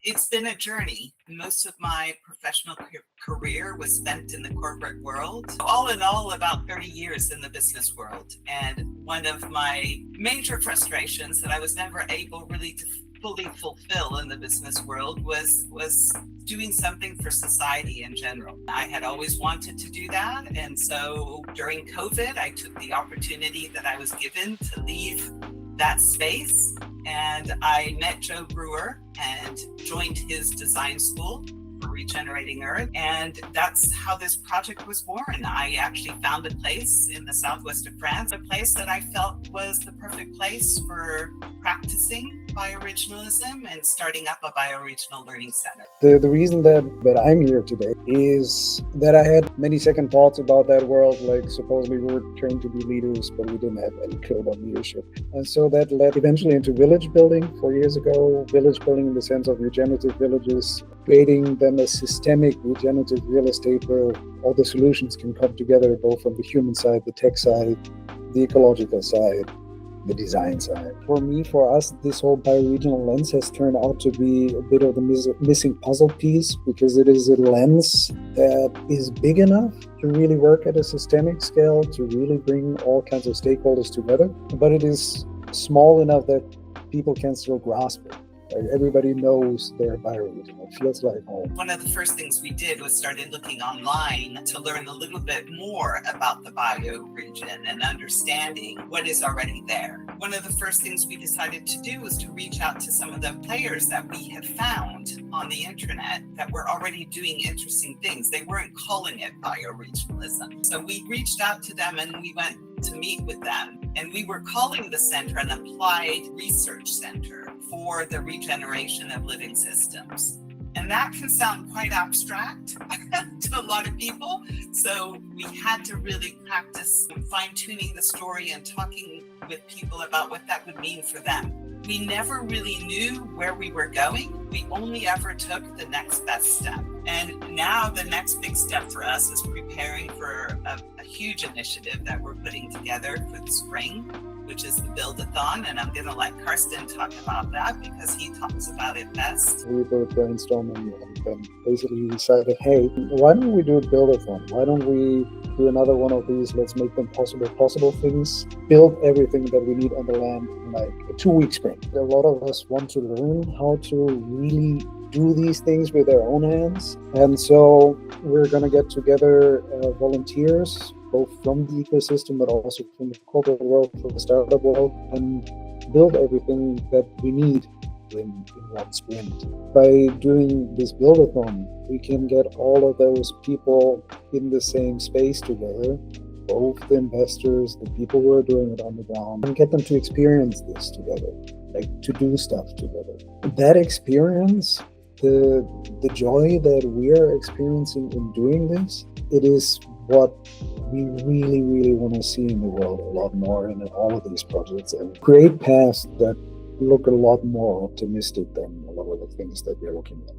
It's been a journey. Most of my professional career was spent in the corporate world. All in all, about 30 years in the business world. And one of my major frustrations that I was never able really to fully fulfill in the business world was doing something for society in general. I had always wanted to do that. And so during COVID, I took the opportunity that I was given to leave that space. And I met Joe Brewer and joined his design school for Regenerating Earth. And that's how this project was born. I actually found a place in the southwest of France, a place that I felt was the perfect place for practicing bioregionalism and starting up a bioregional learning center. The reason that I'm here today is that I had many second thoughts about that world. Like, supposedly we were trained to be leaders, but we didn't have any code on leadership. And so that led eventually into village building 4 years ago. Village building in the sense of regenerative villages, creating them a systemic regenerative real estate where all the solutions can come together, both from the human side, the tech side, the ecological side, the design side. For me, for us, this whole bioregional lens has turned out to be a bit of the missing puzzle piece, because it is a lens that is big enough to really work at a systemic scale, to really bring all kinds of stakeholders together, but it is small enough that people can still grasp it. Like, everybody knows their bioregional. It feels like home. One of the first things we did was started looking online to learn a little bit more about the bioregion and understanding what is already there. One of the first things we decided to do was to reach out to some of the players that we had found on the internet that were already doing interesting things. They weren't calling it bioregionalism. So we reached out to them and we went to meet with them. And we were calling the center an applied research center for the regeneration of living systems. And that can sound quite abstract to a lot of people. So we had to really practice fine-tuning the story and talking with people about what that would mean for them. We never really knew where we were going. We only ever took the next best step. And now the next big step for us is preparing for a huge initiative that we're putting together for the spring, which is the Build-a-thon. And I'm going to let Karsten talk about that because he talks about it best. We were brainstorming and basically decided, hey, why don't we do a Build-a-thon? Why don't we do another one of these? Let's make them possible things. Build everything that we need on the land in like a 2-week sprint. A lot of us want to learn how to really do these things with their own hands. And so we're going to get together volunteers, both from the ecosystem, but also from the corporate world, from the startup world, and build everything that we need in one sprint. By doing this build-a-thon, we can get all of those people in the same space together, both the investors, the people who are doing it on the ground, and get them to experience this together, like to do stuff together. That experience, the joy that we're experiencing in doing this, it is what we really want to see in the world a lot more in all of these projects, and create paths that look a lot more optimistic than a lot of the things that we're looking at.